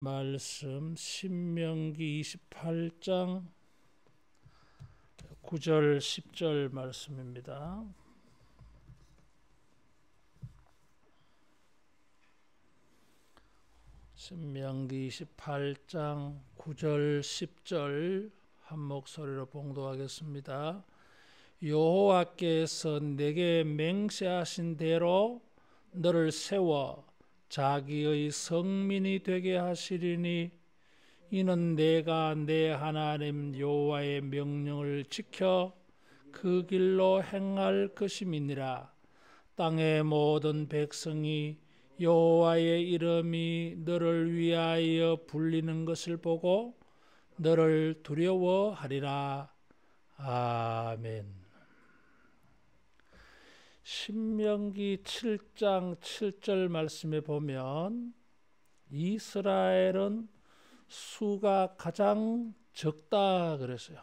말씀 신명기 28장 9절 10절 말씀입니다. 신명기 28장 9절 10절 한 목소리로 봉독하겠습니다. 여호와께서 내게 맹세하신 대로 너를 세워 자기의 성민이 되게 하시리니 이는 내가 내 하나님 여호와의 명령을 지켜 그 길로 행할 것임이니라. 땅의 모든 백성이 여호와의 이름이 너를 위하여 불리는 것을 보고 너를 두려워하리라. 아멘. 신명기 7장 7절 말씀에 보면 이스라엘은 수가 가장 적다 그랬어요.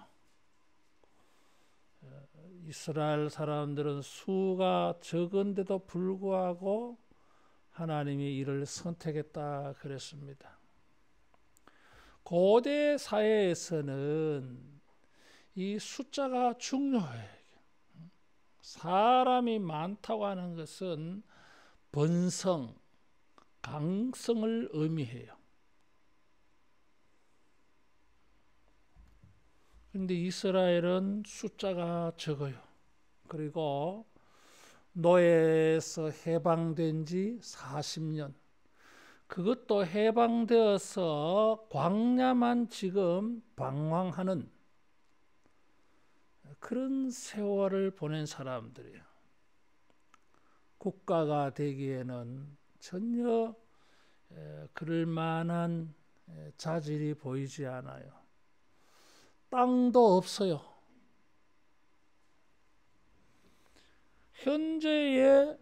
이스라엘 사람들은 수가 적은데도 불구하고 하나님이 이를 선택했다 그랬습니다. 고대 사회에서는 이 숫자가 중요해요. 사람이 많다고 하는 것은 번성, 강성을 의미해요. 그런데 이스라엘은 숫자가 적어요. 그리고 노예에서 해방된 지 40년. 그것도 해방되어서 광야만 지금 방황하는 그런 세월을 보낸 사람들이에요. 국가가 되기에는 전혀 그럴 만한 자질이 보이지 않아요. 땅도 없어요. 현재의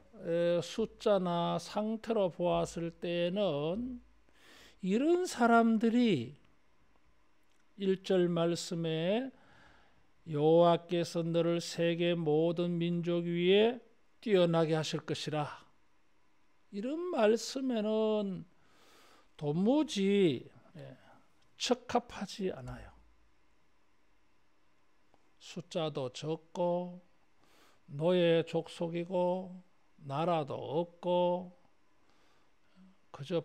숫자나 상태로 보았을 때는 이런 사람들이 1절 말씀에 여호와께서 너를 세계 모든 민족 위에 뛰어나게 하실 것이라. 이런 말씀에는 도무지 적합하지 않아요. 숫자도 적고 노예 족속이고 나라도 없고 그저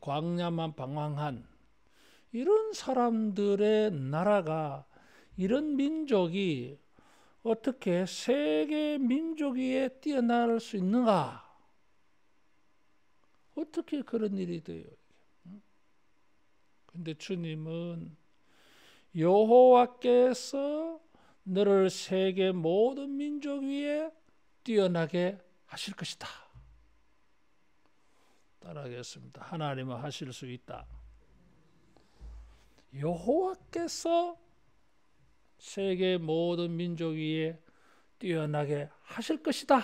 광야만 방황한 이런 사람들의 나라가, 이런 민족이 어떻게 세계 민족 위에 뛰어날 수 있는가? 어떻게 그런 일이 돼요? 근데 주님은 여호와께서 너를 세계 모든 민족 위에 뛰어나게 하실 것이다. 따라하겠습니다. 하나님은 하실 수 있다. 여호와께서 세계 모든 민족 위에 뛰어나게 하실 것이다.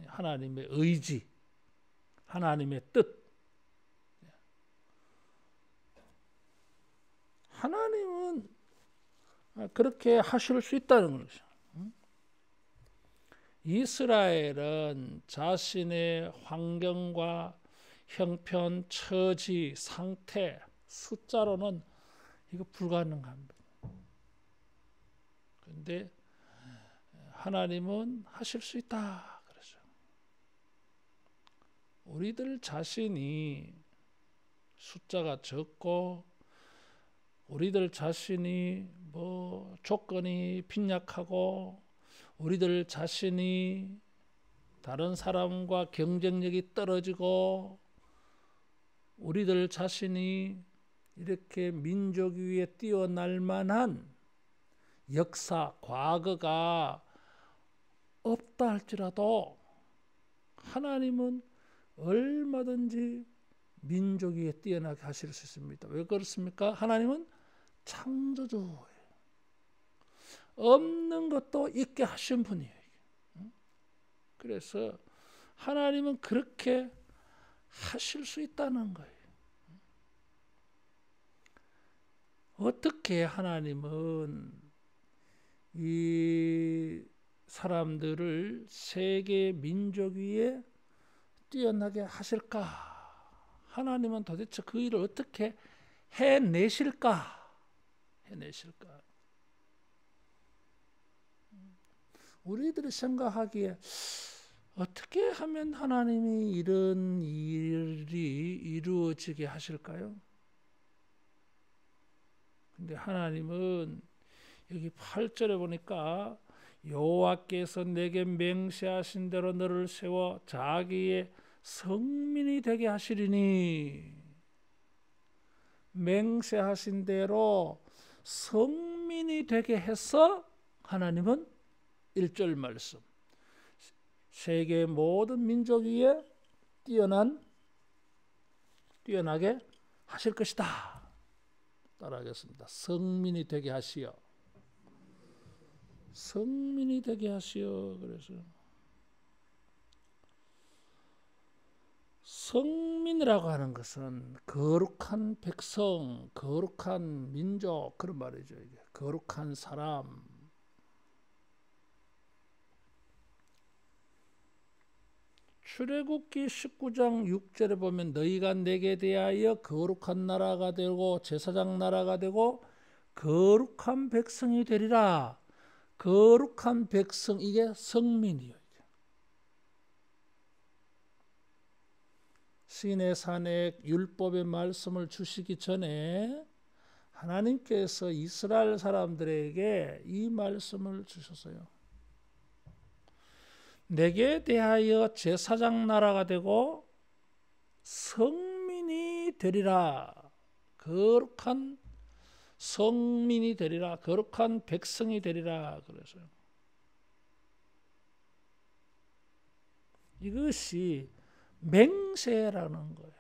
하나님의 의지, 하나님의 뜻. 하나님은 그렇게 하실 수 있다는 것이죠. 이스라엘은 자신의 환경과 형편, 처지, 상태, 숫자로는 이거 불가능합니다. 그런데 하나님은 하실 수 있다 그러죠. 우리들 자신이 숫자가 적고 우리들 자신이 조건이 빈약하고 우리들 자신이 다른 사람과 경쟁력이 떨어지고 우리들 자신이 이렇게 민족 위에 뛰어날 만한 역사, 과거가 없다 할지라도 하나님은 얼마든지 민족 위에 뛰어나게 하실 수 있습니다. 왜 그렇습니까? 하나님은 창조주예요. 없는 것도 있게 하신 분이에요. 그래서 하나님은 그렇게 하실 수 있다는 거예요. 어떻게 하나님은 이 사람들을 세계 민족 위에 뛰어나게 하실까 하나님은 도대체 그 일을 어떻게 해내실까? 해내실까? 우리들이 생각하기에 어떻게 하면 하나님이 이런 일이 이루어지게 하실까요? 근데 하나님은 여기 8절에 보니까 여호와께서 내게 맹세하신 대로 너를 세워 자기의 성민이 되게 하시리니, 맹세하신 대로 성민이 되게 해서 하나님은 1절 말씀, 세계 모든 민족 위에 뛰어나게 하실 것이다. 따라하겠습니다. 성민이 되게 하시어. 성민이 되게 하시어. 그래서 성민이라고 하는 것은 거룩한 백성, 거룩한 민족, 그런 말이죠. 이게 거룩한 사람. 출애굽기 19장 6절에 보면 너희가 내게 대하여 거룩한 나라가 되고 제사장 나라가 되고 거룩한 백성이 되리라. 거룩한 백성, 이게 성민이요. 시내산에 율법의 말씀을 주시기 전에 하나님께서 이스라엘 사람들에게 이 말씀을 주셨어요. 내게 대하여 제사장 나라가 되고 성민이 되리라. 거룩한 성민이 되리라. 거룩한 백성이 되리라. 그래서요. 이것이 맹세라는 거예요.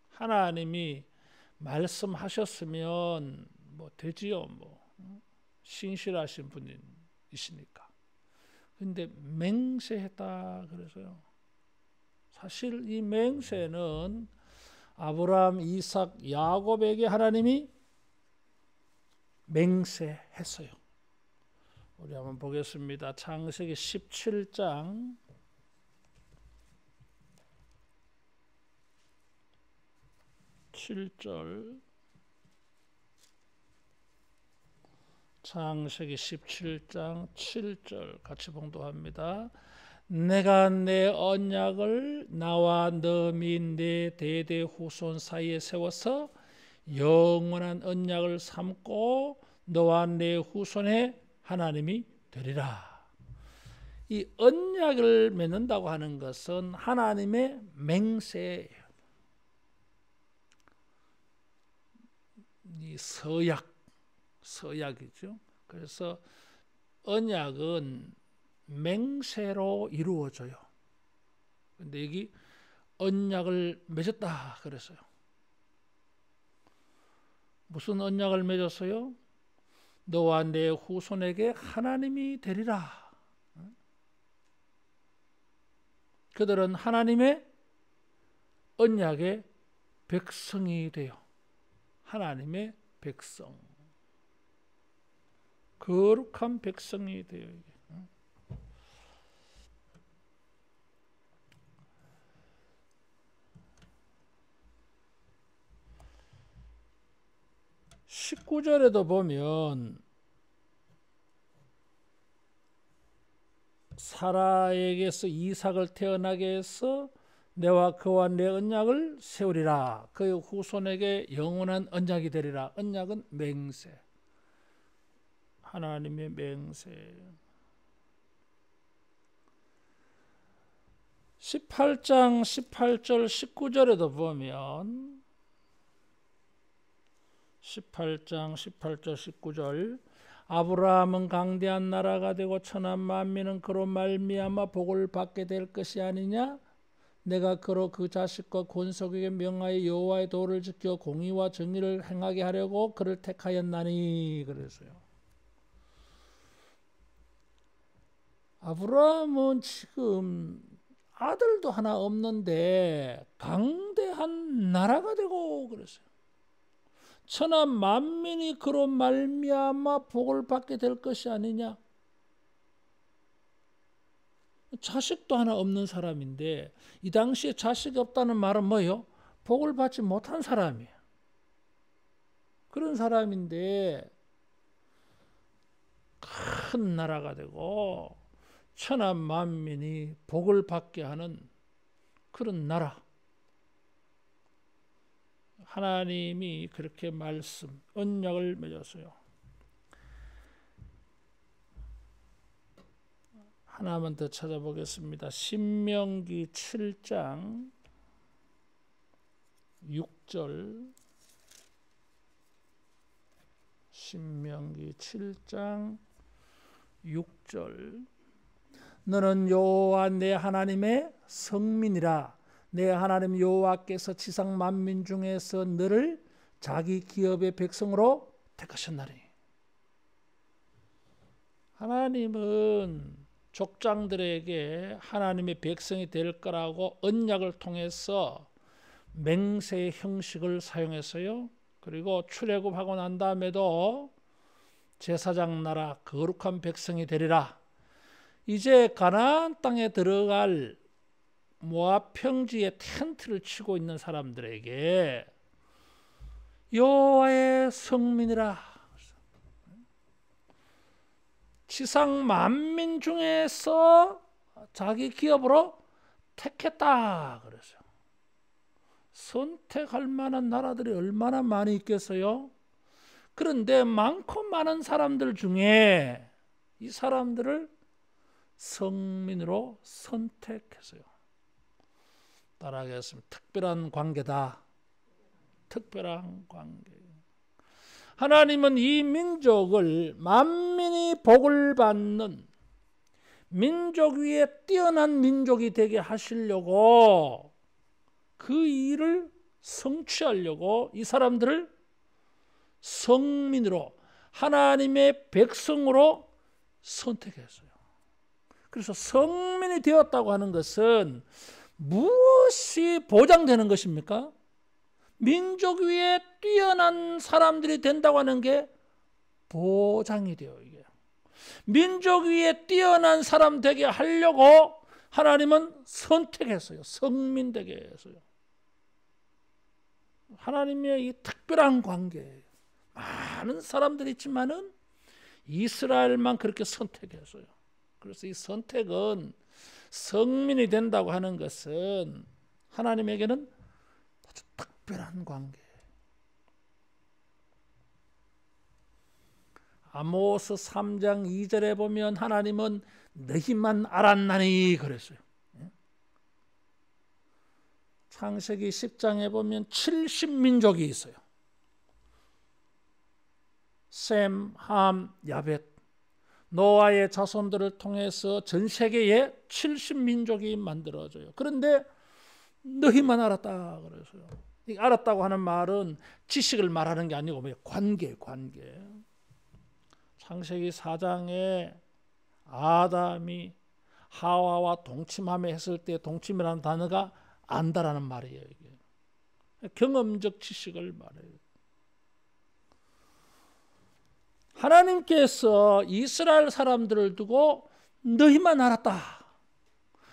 하나님이 말씀하셨으면 뭐 되지요. 뭐 신실하신 분이시니까. 근데 맹세했다 그래서요. 사실 이 맹세는 아브라함, 이삭, 야곱에게 하나님이 맹세했어요. 우리 한번 보겠습니다. 창세기 17장 7절, 창세기 17장 7절 같이 봉독합니다. 내가 내 언약을 나와 너 및 내 대대 후손 사이에 세워서 영원한 언약을 삼고 너와 내 후손의 하나님이 되리라. 이 언약을 맺는다고 하는 것은 하나님의 맹세예요. 이 서약이죠. 그래서 언약은 맹세로 이루어져요. 근데 여기 언약을 맺었다 그랬어요. 무슨 언약을 맺었어요? 너와 내 후손에게 하나님이 되리라. 그들은 하나님의 언약의 백성이 되어 하나님의 백성, 거룩한 백성이 되어 19절에도 보면 사라에게서 이삭을 태어나게 해서 내와 그와 내 언약을 세우리라. 그의 후손에게 영원한 언약이 되리라. 언약은 맹세, 하나님의 맹세. 18장 18절 19절에도 보면 18장 18절 19절 아브라함은 강대한 나라가 되고 천한 만민은 그로 말미암아 복을 받게 될 것이 아니냐. 내가 그로 그 자식과 권속에게 명하여 여호와의 도를 지켜 공의와 정의를 행하게 하려고 그를 택하였나니. 그래서요. 아브라함은 지금 아들도 하나 없는데 강대한 나라가 되고 그랬어요. 천한 만민이 그로 말미암아 복을 받게 될 것이 아니냐. 자식도 하나 없는 사람인데 이 당시에 자식이 없다는 말은 뭐예요? 복을 받지 못한 사람이에요. 그런 사람인데 큰 나라가 되고 천하 만민이 복을 받게 하는 그런 나라. 하나님이 그렇게 언약을 맺었어요. 하나만 더 찾아보겠습니다. 신명기 7장 6절. 신명기 7장 6절. 너는 여호와 내 하나님의 성민이라. 내 하나님 여호와께서 지상 만민 중에서 너를 자기 기업의 백성으로 택하셨나니. 하나님은 족장들에게 하나님의 백성이 될 거라고 언약을 통해서 맹세의 형식을 사용했어요. 그리고 출애굽하고 난 다음에도 제사장 나라 거룩한 백성이 되리라. 이제 가나안 땅에 들어갈 모압 평지에 텐트를 치고 있는 사람들에게 여호와의 성민이라. 지상 만민 중에서 자기 기업으로 택했다 그랬어요. 선택할 만한 나라들이 얼마나 많이 있겠어요? 그런데 많고 많은 사람들 중에 이 사람들을 성민으로 선택했어요. 따라하겠습니다. 특별한 관계다. 특별한 관계. 하나님은 이 민족을 만민이 복을 받는 민족 위에 뛰어난 민족이 되게 하시려고 그 일을 성취하려고 이 사람들을 성민으로 하나님의 백성으로 선택했어요. 그래서 성민이 되었다고 하는 것은 무엇이 보장되는 것입니까? 민족 위에 뛰어난 사람들이 된다고 하는 게 보장이 돼요. 이게 민족 위에 뛰어난 사람 되게 하려고 하나님은 선택했어요. 성민 되게 했어요. 하나님의 이 특별한 관계, 많은 사람들이 있지만은 이스라엘만 그렇게 선택했어요. 그래서 이 선택은 성민이 된다고 하는 것은 하나님에게는 아주 특별한 관계. 아모스 3장 2절에 보면 하나님은 너희만 알았나니 그랬어요. 창세기 10장에 보면 70민족이 있어요. 셈, 함, 야벳, 노아의 자손들을 통해서 전 세계에 70민족이 만들어져요. 그런데 너희만 알았다 그래서요. 알았다고 하는 말은 지식을 말하는 게 아니고 관계. 창세기 4장에 아담이 하와와 동침함에 했을 때 동침이라는 단어가 안다라는 말이에요. 이게 경험적 지식을 말해요. 하나님께서 이스라엘 사람들을 두고 너희만 알았다.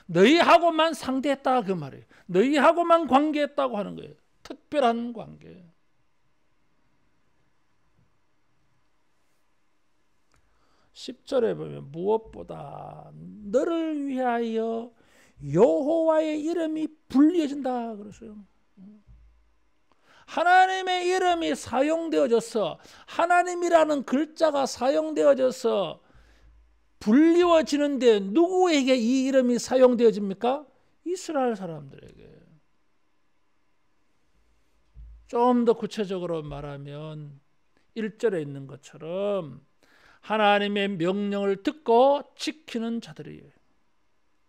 너희하고만 상대했다 그 말이에요. 너희하고만 관계했다고 하는 거예요. 특별한 관계. (10절에) 보면 무엇보다 너를 위하여 여호와의 이름이 불리어진다 그랬어요. 하나님의 이름이 사용되어져서 하나님이라는 글자가 사용되어져서 불리워지는데 누구에게 이 이름이 사용되어집니까? 이스라엘 사람들에게. 좀 더 구체적으로 말하면 1절에 있는 것처럼 하나님의 명령을 듣고 지키는 자들이에요.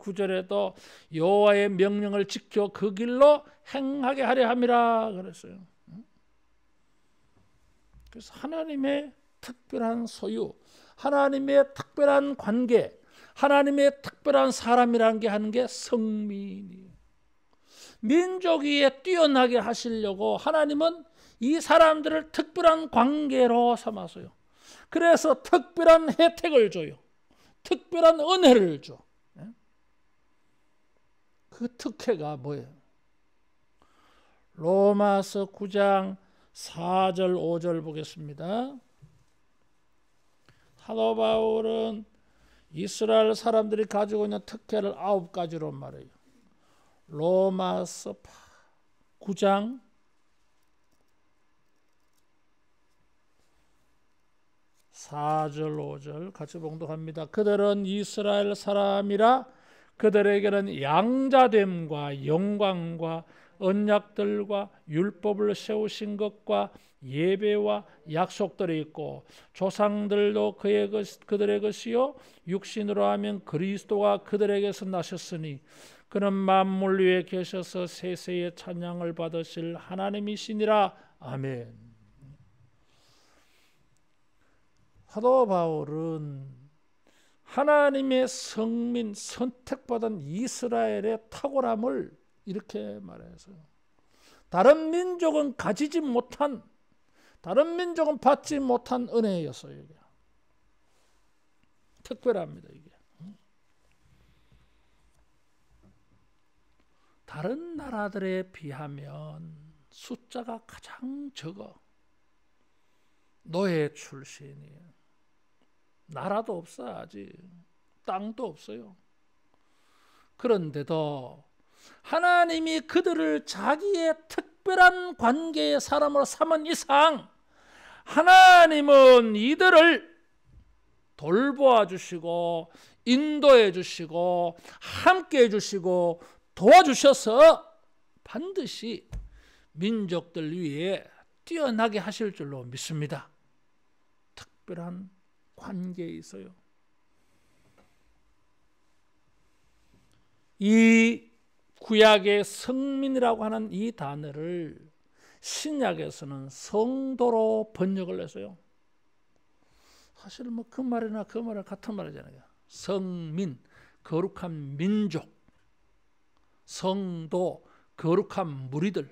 9절에도 여호와의 명령을 지켜 그 길로 행하게 하려 함이라 그랬어요. 그래서 하나님의 특별한 소유, 하나님의 특별한 관계, 하나님의 특별한 사람이라는 게 하는 게 성민이에요. 민족 위에 뛰어나게 하시려고 하나님은 이 사람들을 특별한 관계로 삼았어요. 그래서 특별한 혜택을 줘요. 특별한 은혜를 줘. 그 특혜가 뭐예요? 로마서 9장 4절 5절 보겠습니다. 사도 바울은 이스라엘 사람들이 가지고 있는 특혜를 9가지로 말해요. 로마서 9장 4절 5절 같이 봉독합니다. 그들은 이스라엘 사람이라 그들에게는 양자됨과 영광과 언약들과 율법을 세우신 것과 예배와 약속들이 있고 조상들도 그들의 것이요 육신으로 하면 그리스도가 그들에게서 나셨으니 그는 만물 위에 계셔서 세세의 찬양을 받으실 하나님이시니라. 아멘. 사도 바울은 하나님의 성민 선택받은 이스라엘의 탁월함을 이렇게 말해서 다른 민족은 가지지 못한, 다른 민족은 받지 못한 은혜였어요. 이게 특별합니다. 이게 다른 나라들에 비하면 숫자가 가장 적어. 노예 출신이에요. 나라도 없어. 아직 땅도 없어요. 그런데도 하나님이 그들을 자기의 특별한 관계의 사람으로 삼은 이상 하나님은 이들을 돌보아 주시고 인도해 주시고 함께 해 주시고 도와주셔서 반드시 민족들 위에 뛰어나게 하실 줄로 믿습니다. 특별한 관계에 있어요. 이 구약의 성민이라고 하는 이 단어를 신약에서는 성도로 번역을 했어요. 사실 뭐 그 말이나 그 말은 같은 말이잖아요. 성민, 거룩한 민족, 성도, 거룩한 무리들.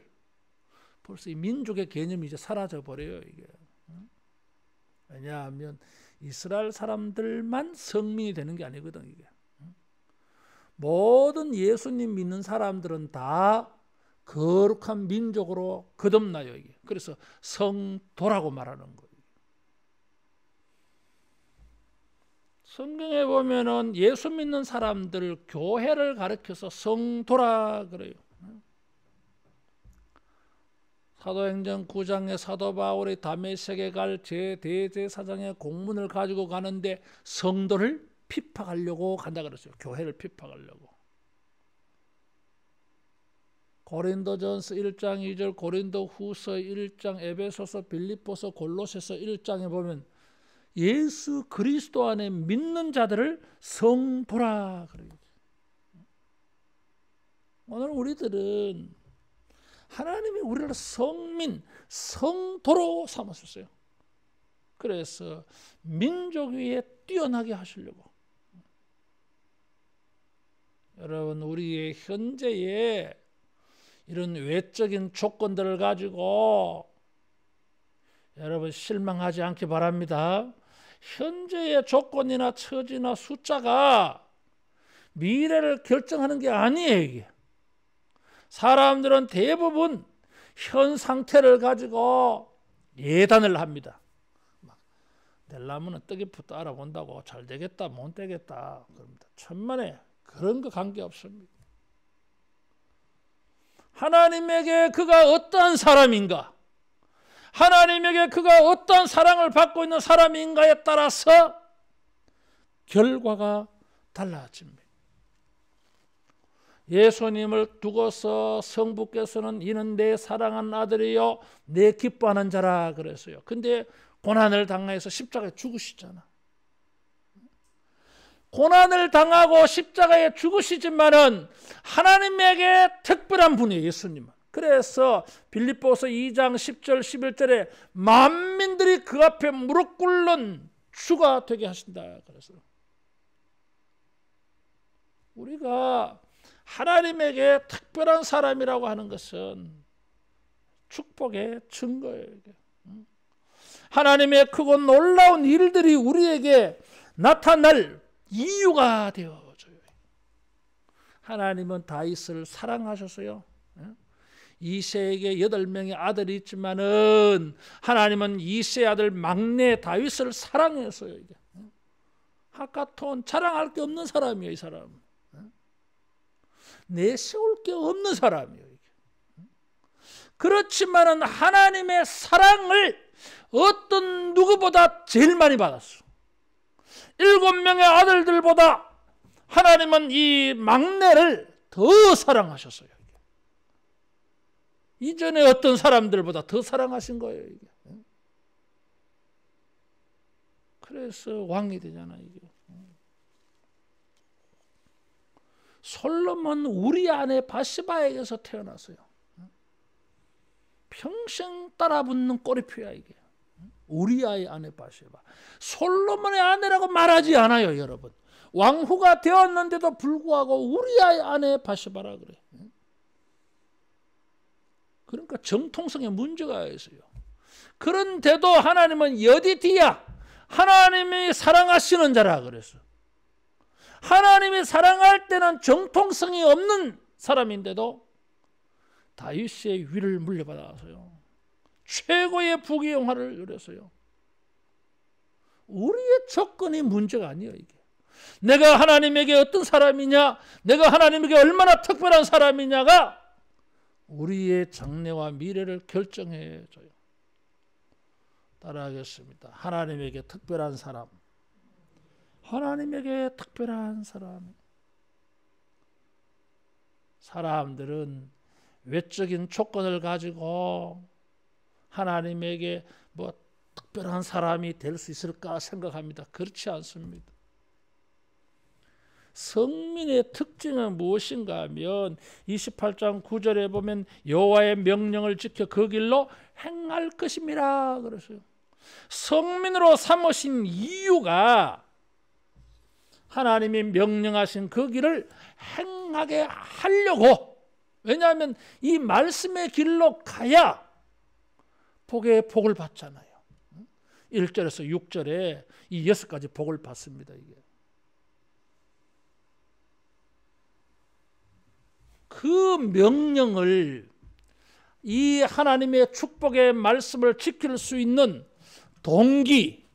벌써 이 민족의 개념이 이제 사라져 버려요. 이게. 왜냐하면 이스라엘 사람들만 성민이 되는 게 아니거든. 이게. 모든 예수님 믿는 사람들은 다 거룩한 민족으로 거듭나요. 이게. 그래서 성도라고 말하는 거예요. 성경에 보면은 예수 믿는 사람들 교회를 가르쳐서 성도라 그래요. 사도행전 9장에 사도 바울이 다메섹에 갈 대제사장의 공문을 가지고 가는데 성도를 핍박하려고 간다 그랬어요. 교회를 핍박하려고. 고린도전서 1장 2절, 고린도후서 1장, 에베소서, 빌립보서, 골로새서 1장에 보면 예수 그리스도 안에 믿는 자들을 성도라 그래요. 오늘 우리들은 하나님이 우리를 성민, 성도로 삼으셨어요. 그래서 민족 위에 뛰어나게 하시려고. 여러분, 우리의 현재의 이런 외적인 조건들을 가지고 여러분 실망하지 않기 바랍니다. 현재의 조건이나 처지나 숫자가 미래를 결정하는 게 아니에요. 이게. 사람들은 대부분 현 상태를 가지고 예단을 합니다. 되려면 떡이부터 알아본다고 잘 되겠다 못 되겠다 그럽니다. 천만에 그런 거 관계없습니다. 하나님에게 그가 어떠한 사람인가, 하나님에게 그가 어떠한 사랑을 받고 있는 사람인가에 따라서 결과가 달라집니다. 예수님을 두고서 성부께서는 이는 내 사랑하는 아들이요 내 기뻐하는 자라 그랬어요. 근데 고난을 당해서 십자가에 죽으시잖아. 고난을 당하고 십자가에 죽으시지만은 하나님에게 특별한 분이에요. 예수님은. 그래서 빌립보서 2장 10절 11절에 만민들이 그 앞에 무릎 꿇는 주가 되게 하신다. 그래서 우리가 하나님에게 특별한 사람이라고 하는 것은 축복의 증거예요. 하나님의 크고 놀라운 일들이 우리에게 나타날 이유가 되어줘요. 하나님은 다윗을 사랑하셨어요. 이새에게 8명의 아들이 있지만은 하나님은 이새의 아들 막내 다윗을 사랑했어요. 이게 하카톤 자랑할 게 없는 사람이에요. 이 사람 내세울 게 없는 사람이에요. 그렇지만은 하나님의 사랑을 어떤 누구보다 제일 많이 받았어. 7명의 아들들보다 하나님은 이 막내를 더 사랑하셨어요. 이전에 어떤 사람들보다 더 사랑하신 거예요. 이게. 그래서 왕이 되잖아요. 이게. 솔로몬 우리 아내 바시바에게서 태어났어요. 평생 따라붙는 꼬리표야 이게. 우리아의 아내 바시바. 솔로몬의 아내라고 말하지 않아요, 여러분. 왕후가 되었는데도 불구하고 우리아의 아내 바시바라 그래. 그러니까 정통성에 문제가 있어요. 그런데도 하나님은 여디디야, 하나님이 사랑하시는 자라 그랬어. 하나님이 사랑할 때는 정통성이 없는 사람인데도 다윗의 위를 물려받아서요. 최고의 부귀영화를 누렸어요. 우리의 조건이 문제가 아니에요. 이게. 내가 하나님에게 어떤 사람이냐, 내가 하나님에게 얼마나 특별한 사람이냐가 우리의 장래와 미래를 결정해줘요. 따라하겠습니다. 하나님에게 특별한 사람. 하나님에게 특별한 사람. 사람들은 외적인 조건을 가지고 하나님에게 뭐 특별한 사람이 될 수 있을까 생각합니다. 그렇지 않습니다. 성민의 특징은 무엇인가 하면 28장 9절에 보면 여호와의 명령을 지켜 그 길로 행할 것임이라 그랬어요. 성민으로 삼으신 이유가 하나님이 명령하신 그 길을 행하게 하려고. 왜냐하면 이 말씀의 길로 가야 복의 복을 받잖아요. 1절에서 6절에 이 6가지 복을 받습니다. 이게. 그 명령을, 이 하나님의 축복의 말씀을 지킬 수 있는 동기,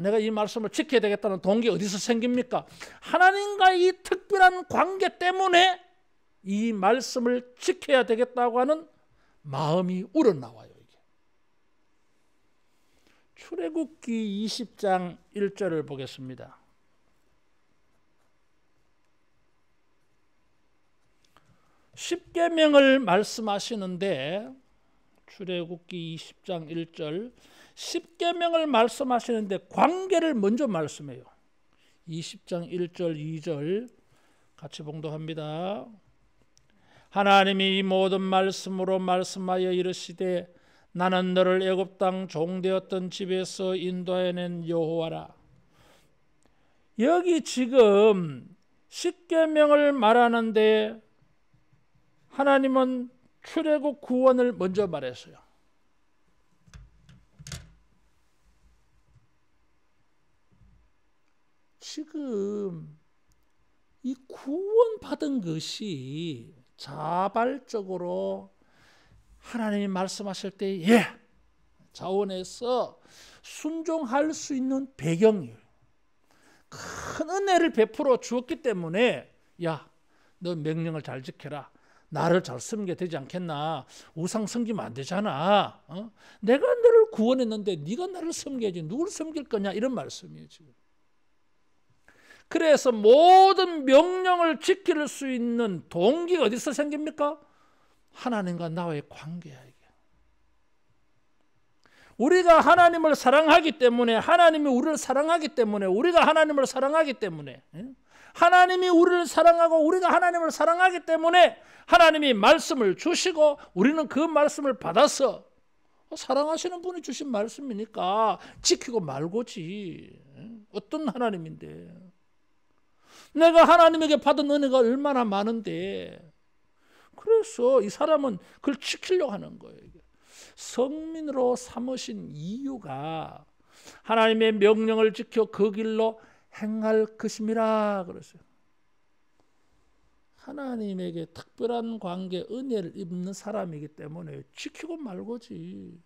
내가 이 말씀을 지켜야 되겠다는 동기 어디서 생깁니까? 하나님과 이 특별한 관계 때문에 이 말씀을 지켜야 되겠다고 하는 마음이 우러나와요. 이게. 출애굽기 20장 1절을 보겠습니다. 십계명을 말씀하시는데, 출애굽기 20장 1절 십계명을 말씀하시는데 관계를 먼저 말씀해요. 20장 1절 2절 같이 봉독합니다. 하나님이 이 모든 말씀으로 말씀하여 이르시되 나는 너를 애굽 땅 종되었던 집에서 인도해낸 여호와라. 여기 지금 십계명을 말하는데 하나님은 출애굽 구원을 먼저 말했어요. 지금 이 구원받은 것이 자발적으로 하나님이 말씀하실 때 자원해서 순종할 수 있는 배경이에요. 큰 은혜를 베풀어 주었기 때문에 너 명령을 잘 지켜라. 나를 잘 섬겨야 되지 않겠나. 우상 섬기면 안 되잖아. 내가 너를 구원했는데 네가 나를 섬겨야지. 누굴 섬길 거냐. 이런 말씀이에요. 지금. 그래서 모든 명령을 지킬 수 있는 동기가 어디서 생깁니까? 하나님과 나와의 관계야. 이게. 우리가 하나님을 사랑하기 때문에, 하나님이 우리를 사랑하기 때문에, 우리가 하나님을 사랑하기 때문에, 하나님이 우리를 사랑하고 우리가 하나님을 사랑하기 때문에 하나님이 말씀을 주시고 우리는 그 말씀을 받아서 사랑하시는 분이 주신 말씀이니까 지키고 말고지. 어떤 하나님인데. 내가 하나님에게 받은 은혜가 얼마나 많은데. 그래서 이 사람은 그걸 지키려고 하는 거예요. 성민으로 삼으신 이유가 하나님의 명령을 지켜 그 길로 행할 것임이라 그랬어요. 하나님에게 특별한 관계, 은혜를 입는 사람이기 때문에 지키고 말고지.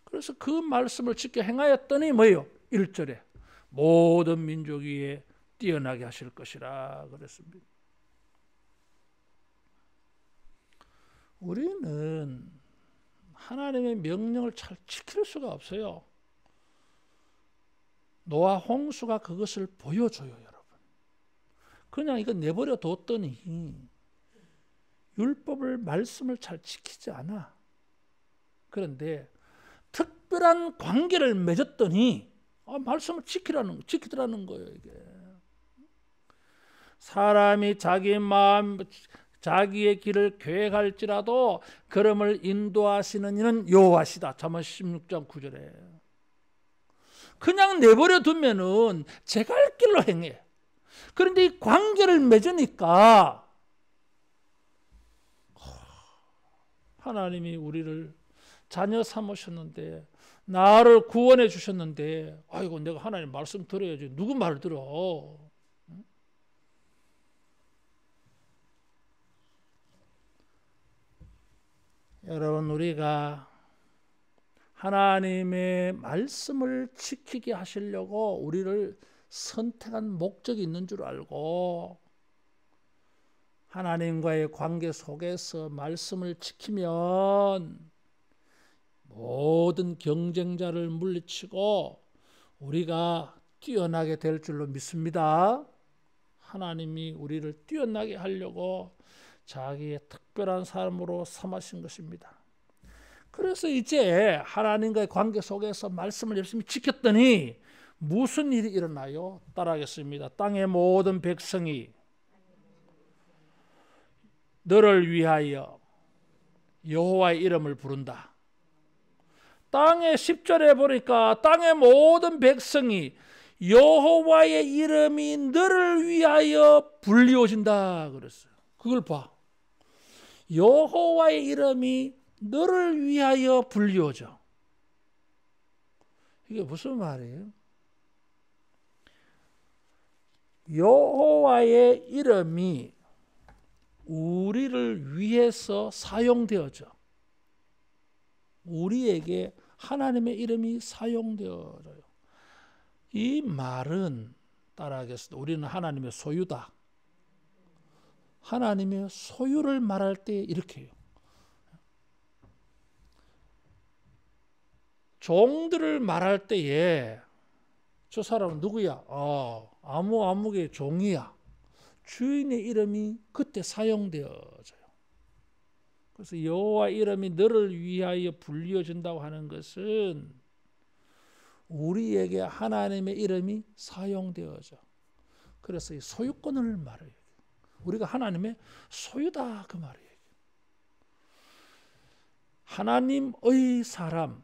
그래서 그 말씀을 지켜 행하였더니 뭐예요? 1절에 모든 민족 위에 뛰어나게 하실 것이라 그랬습니다. 우리는 하나님의 명령을 잘 지킬 수가 없어요. 노아 홍수가 그것을 보여줘요, 여러분. 그냥 이거 내버려 뒀더니 율법을, 말씀을 잘 지키지 않아. 그런데 특별한 관계를 맺었더니 말씀을 지키더라는 거예요. 이게 사람이 자기 마음, 자기의 길을 계획할지라도 걸음을 인도하시는 이는 여호와시다. 잠언 16장 9절에. 그냥 내버려 두면은 제 갈 길로 행해. 그런데 이 관계를 맺으니까 하나님이 우리를 자녀 삼으셨는데, 나를 구원해 주셨는데, 아이고 내가 하나님 말씀 들어야지. 누구 말 들어? 여러분, 우리가 하나님의 말씀을 지키게 하시려고 우리를 선택한 목적이 있는 줄 알고 하나님과의 관계 속에서 말씀을 지키면 모든 경쟁자를 물리치고 우리가 뛰어나게 될 줄로 믿습니다. 하나님이 우리를 뛰어나게 하려고 자기의 특별한 사람으로 삼으신 것입니다. 그래서 이제 하나님과의 관계 속에서 말씀을 열심히 지켰더니 무슨 일이 일어나요? 따라하겠습니다. 땅의 모든 백성이 너를 위하여 여호와의 이름을 부른다. 땅의 10절에 보니까 땅의 모든 백성이 여호와의 이름이 너를 위하여 불리워진다 그랬어요. 그걸 봐. 여호와의 이름이 너를 위하여 불리워져. 이게 무슨 말이에요? 여호와의 이름이 우리를 위해서 사용되어져. 우리에게 하나님의 이름이 사용되어져요. 이 말은 따라하겠습니다. 우리는 하나님의 소유다. 하나님의 소유를 말할 때 이렇게 해요. 종들을 말할 때에 저 사람은 누구야? 아무의 종이야. 주인의 이름이 그때 사용되어져요. 그래서 여호와 이름이 너를 위하여 불리어진다고 하는 것은 우리에게 하나님의 이름이 사용되어져. 그래서 이 소유권을 말해요. 우리가 하나님의 소유다 그 말이에요. 하나님의 사람,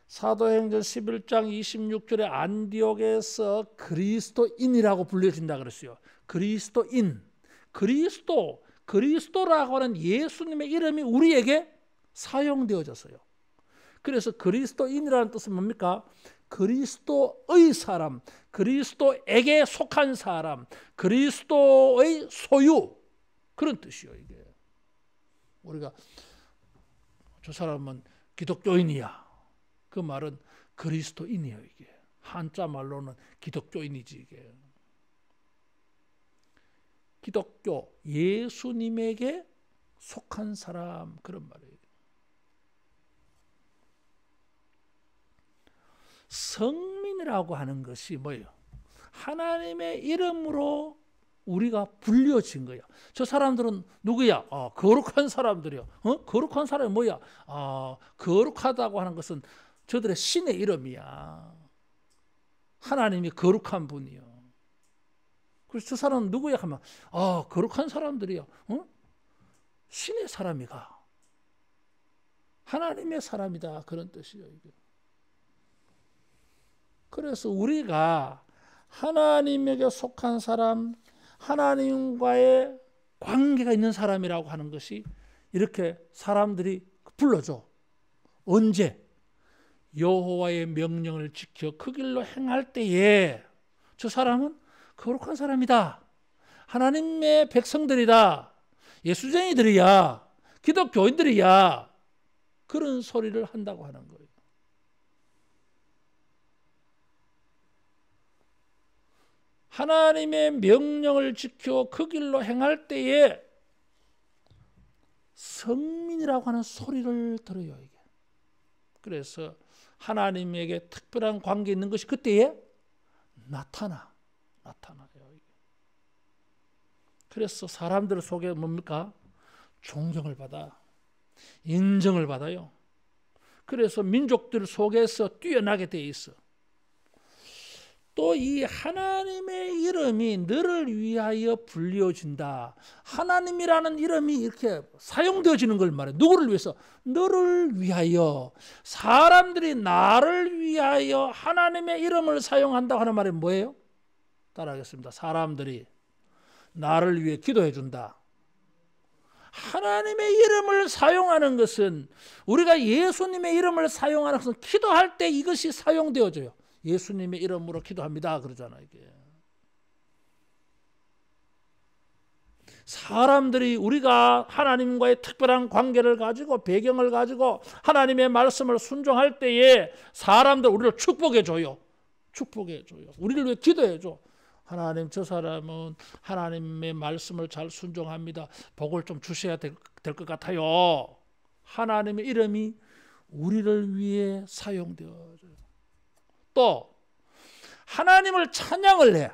사도행전 11장 26절에 안디옥에서 그리스도인이라고 불려진다 그랬어요. 그리스도인, 그리스도라고 하는 예수님의 이름이 우리에게 사용되어졌어요. 그래서 그리스도인이라는 뜻은 뭡니까? 그리스도의 사람, 그리스도에게 속한 사람, 그리스도의 소유, 그런 뜻이요. 이게 우리가 저 사람은 기독교인이야. 그 말은 그리스도인이에요. 이게 한자 말로는 기독교인이지. 이게 기독교, 예수님에게 속한 사람, 그런 말이에요. 성민이라고 하는 것이 뭐예요? 하나님의 이름으로 우리가 불려진 거예요. 저 사람들은 누구야? 거룩한 사람들이요. 거룩한 사람이 뭐야? 거룩하다고 하는 것은 저들의 신의 이름이야. 하나님이 거룩한 분이요. 그래서 저 사람은 누구야? 하면 거룩한 사람들이요. 신의 사람이가. 하나님의 사람이다. 그런 뜻이에요. 이게. 그래서 우리가 하나님에게 속한 사람, 하나님과의 관계가 있는 사람이라고 하는 것이 이렇게 사람들이 불러줘. 언제? 여호와의 명령을 지켜 그 길로 행할 때에 저 사람은 거룩한 사람이다. 하나님의 백성들이다. 예수쟁이들이야. 기독교인들이야. 그런 소리를 한다고 하는 거예요. 하나님의 명령을 지켜 그 길로 행할 때에 성민이라고 하는 소리를 들어요. 이게. 그래서 하나님에게 특별한 관계 있는 것이 그때에 나타나요. 이게. 그래서 사람들 속에 뭡니까? 존경을 받아. 인정을 받아요. 그래서 민족들 속에서 뛰어나게 돼 있어. 또 이 하나님의 이름이 너를 위하여 불려진다. 하나님이라는 이름이 이렇게 사용되어지는 걸 말해. 누구를 위해서? 너를 위하여. 사람들이 나를 위하여 하나님의 이름을 사용한다고 하는 말이 뭐예요? 따라하겠습니다. 사람들이 나를 위해 기도해 준다. 하나님의 이름을 사용하는 것은, 우리가 예수님의 이름을 사용하는 것은 기도할 때 이것이 사용되어져요. 예수님의 이름으로 기도합니다. 그러잖아요. 이게. 사람들이 우리가 하나님과의 특별한 관계를 가지고 배경을 가지고 하나님의 말씀을 순종할 때에 사람들 우리를 축복해 줘요. 축복해 줘요. 우리를 위해 기도해 줘. 하나님, 저 사람은 하나님의 말씀을 잘 순종합니다. 복을 좀 주셔야 될 것 같아요. 하나님의 이름이 우리를 위해 사용되어져요. 또 하나님을 찬양을 해.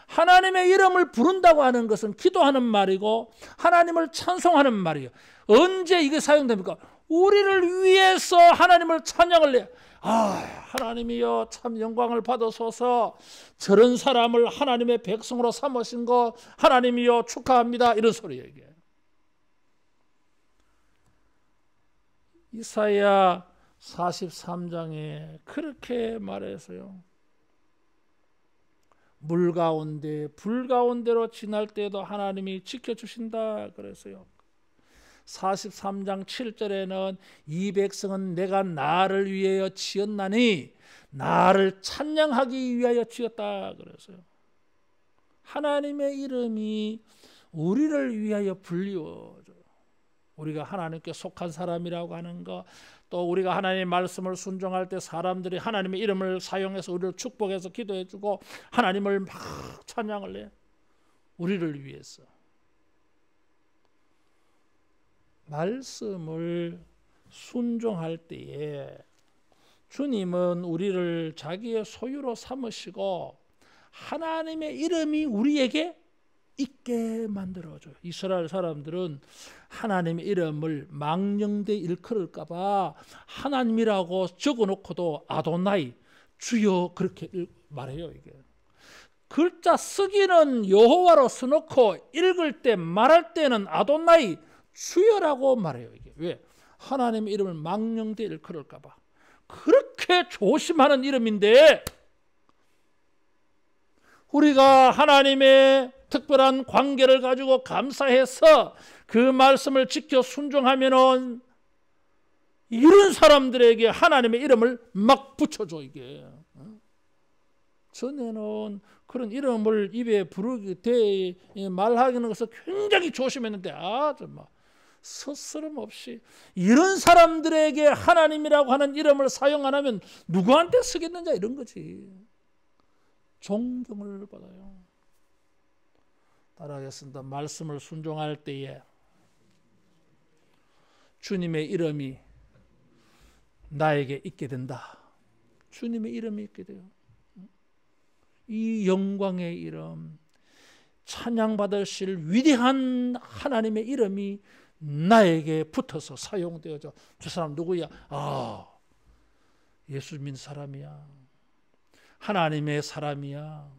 하나님의 이름을 부른다고 하는 것은 기도하는 말이고 하나님을 찬송하는 말이에요. 언제 이게 사용됩니까? 우리를 위해서 하나님을 찬양을 해. 하나님이여 참 영광을 받으소서. 저런 사람을 하나님의 백성으로 삼으신 거 하나님이여 축하합니다. 이런 소리예요. 이게. 이사야 43장에 그렇게 말해서요. 물 가운데 불 가운데로 지날 때에도 하나님이 지켜주신다 그랬어요. 43장 7절에는 이 백성은 내가 나를 위하여 지었나니 나를 찬양하기 위하여 지었다 그랬어요. 하나님의 이름이 우리를 위하여 불리워져요. 우리가 하나님께 속한 사람이라고 하는 거, 또 우리가 하나님의 말씀을 순종할 때 사람들이 하나님의 이름을 사용해서 우리를 축복해서 기도해주고 하나님을 막 찬양을 해. 우리를 위해서. 말씀을 순종할 때에 주님은 우리를 자기의 소유로 삼으시고 하나님의 이름이 우리에게 있게 만들어줘요. 이스라엘 사람들은 하나님의 이름을 망령되 일컬을까 봐 하나님이라고 적어놓고도 아도나이, 주여 그렇게 말해요. 이게 글자 쓰기는 여호와로 써놓고 읽을 때 말할 때는 아도나이, 주여라고 말해요. 이게 왜? 하나님의 이름을 망령되 일컬을까 봐. 그렇게 조심하는 이름인데 우리가 하나님의 특별한 관계를 가지고 감사해서 그 말씀을 지켜 순종하면은 이런 사람들에게 하나님의 이름을 막 붙여줘. 이게 전에는 그런 이름을 입에 부르게 말하기는 것을 굉장히 조심했는데 정말 스스럼 없이 이런 사람들에게 하나님이라고 하는 이름을 사용 안 하면 누구한테 쓰겠느냐 이런 거지. 존경을 받아요. 따라하겠습니다. 말씀을 순종할 때에 주님의 이름이 나에게 있게 된다. 주님의 이름이 있게 돼요. 이 영광의 이름, 찬양받으실 위대한 하나님의 이름이 나에게 붙어서 사용되어져. 저 사람 누구야? 예수 믿는 사람이야. 하나님의 사람이야.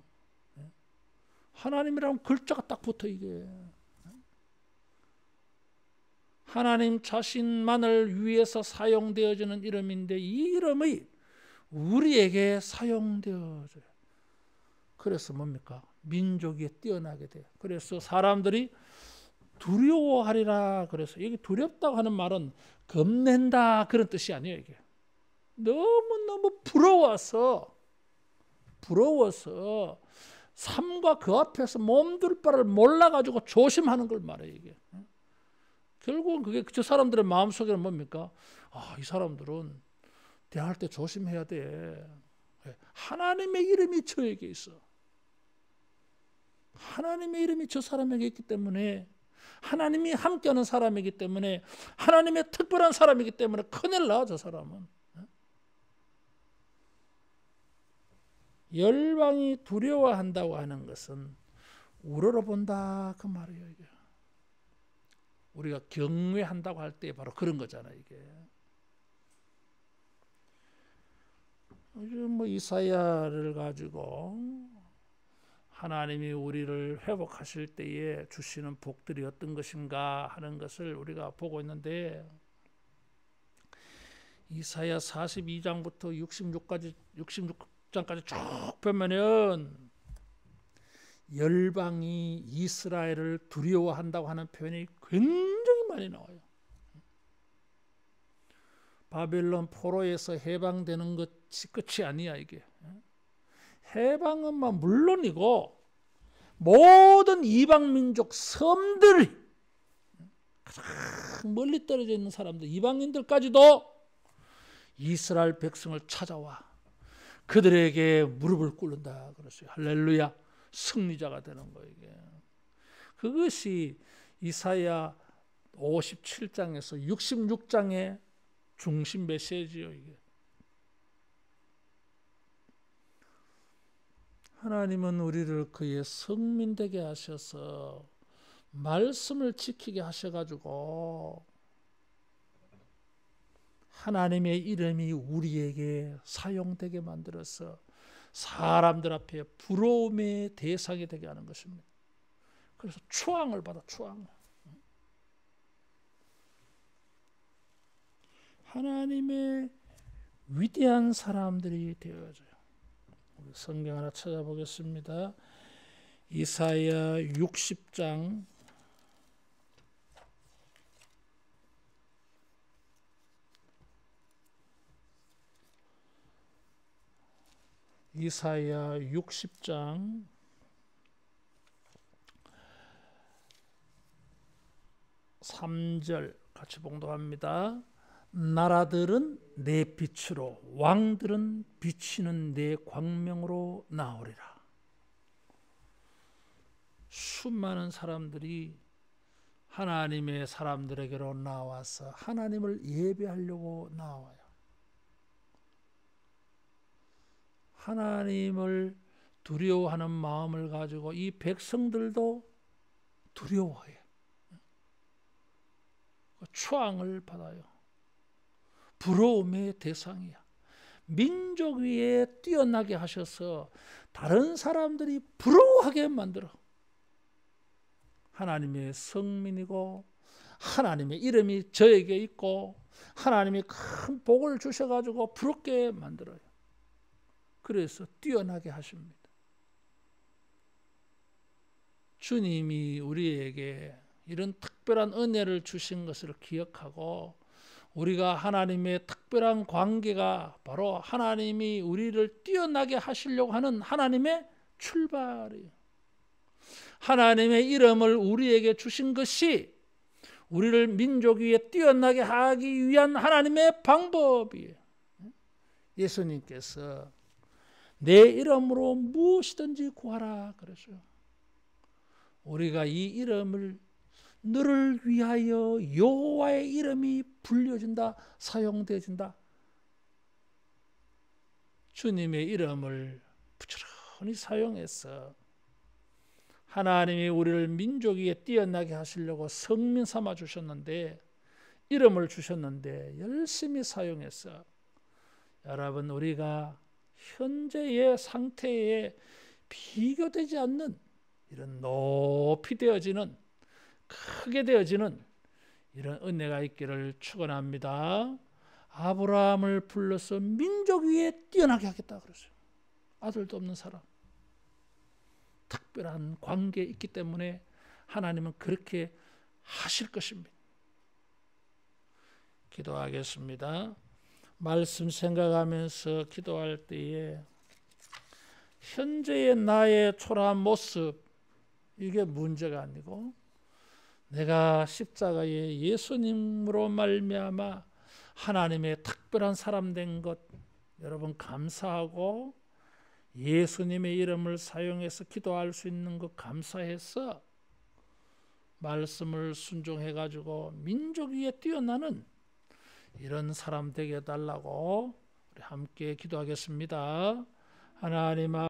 하나님이라면 글자가 딱 붙어. 이게 하나님 자신만을 위해서 사용되어지는 이름인데 이 이름이 우리에게 사용되어져요. 그래서 뭡니까? 민족이 뛰어나게 돼요. 그래서 사람들이 두려워하리라. 그래서 이게 두렵다고 하는 말은 겁낸다 그런 뜻이 아니에요. 이게 너무너무 부러워서 삶과 그 앞에서 몸둘 바를 몰라가지고 조심하는 걸 말해요. 이게 결국은 그게 저 사람들의 마음속에는 뭡니까? 이 사람들은 대할 때 조심해야 돼. 하나님의 이름이 저에게 있어. 하나님의 이름이 저 사람에게 있기 때문에, 하나님이 함께하는 사람이기 때문에, 하나님의 특별한 사람이기 때문에 큰일 나, 저 사람은. 열방이 두려워한다고 하는 것은 우러러본다 그 말이에요. 이게 우리가 경외한다고 할 때 바로 그런 거잖아요. 이게 요즘 이사야를 가지고 하나님이 우리를 회복하실 때에 주시는 복들이 어떤 것인가 하는 것을 우리가 보고 있는데, 이사야 42장부터 66장까지 쭉 보면은 열방이 이스라엘을 두려워한다고 하는 표현이 굉장히 많이 나와요. 바벨론 포로에서 해방되는 것이 끝이 아니야. 이게 해방은 물론이고 모든 이방 민족 섬들이 가장 멀리 떨어져 있는 사람들, 이방인들까지도 이스라엘 백성을 찾아와 그들에게 무릎을 꿇는다 그랬어요. 할렐루야. 승리자가 되는 거예요. 이게 그것이 이사야 57장에서 66장의 중심 메시지예요. 이게 하나님은 우리를 그의 성민 되게 하셔서 말씀을 지키게 하셔가지고 하나님의 이름이 우리에게 사용되게 만들어서 사람들 앞에 부러움의 대상이 되게 하는 것입니다. 그래서 추앙을 받아, 추앙을. 하나님의 위대한 사람들이 되어져요. 우리 성경 하나 찾아보겠습니다. 이사야 60장 3절 같이 봉독합니다. 나라들은 내 빛으로, 왕들은 비치는 내 광명으로 나오리라. 수많은 사람들이 하나님의 사람들에게로 나와서 하나님을 예배하려고 나와요. 하나님을 두려워하는 마음을 가지고 이 백성들도 두려워해요. 추앙을 받아요. 부러움의 대상이야. 민족 위에 뛰어나게 하셔서 다른 사람들이 부러워하게 만들어. 하나님의 성민이고 하나님의 이름이 저에게 있고 하나님이 큰 복을 주셔가지고 부럽게 만들어요. 그래서 뛰어나게 하십니다. 주님이 우리에게 이런 특별한 은혜를 주신 것을 기억하고 우리가 하나님의 특별한 관계가 바로 하나님이 우리를 뛰어나게 하시려고 하는 하나님의 출발이에요. 하나님의 이름을 우리에게 주신 것이 우리를 민족 위에 뛰어나게 하기 위한 하나님의 방법이에요. 예수님께서 내 이름으로 무엇이든지 구하라 그랬어요. 우리가 이 이름을 너를 위하여 여호와의 이름이 불려진다, 사용되어진다. 주님의 이름을 부지런히 사용해서 하나님이 우리를 민족 위에 뛰어나게 하시려고 성민 삼아 주셨는데, 이름을 주셨는데 열심히 사용해서 여러분 우리가 현재의 상태에 비교되지 않는 이런 높이 되어지는, 크게 되어지는 이런 은혜가 있기를 축원합니다. 아브라함을 불러서 민족 위에 뛰어나게 하겠다 그랬어요. 아들도 없는 사람, 특별한 관계에 있기 때문에 하나님은 그렇게 하실 것입니다. 기도하겠습니다. 말씀 생각하면서 기도할 때에 현재의 나의 초라한 모습, 이게 문제가 아니고 내가 십자가의 예수님으로 말미암아 하나님의 특별한 사람 된 것, 여러분 감사하고 예수님의 이름을 사용해서 기도할 수 있는 것 감사해서 말씀을 순종해 가지고 민족 위에 뛰어나는 이런 사람 되게 해달라고 우리 함께 기도하겠습니다. 하나님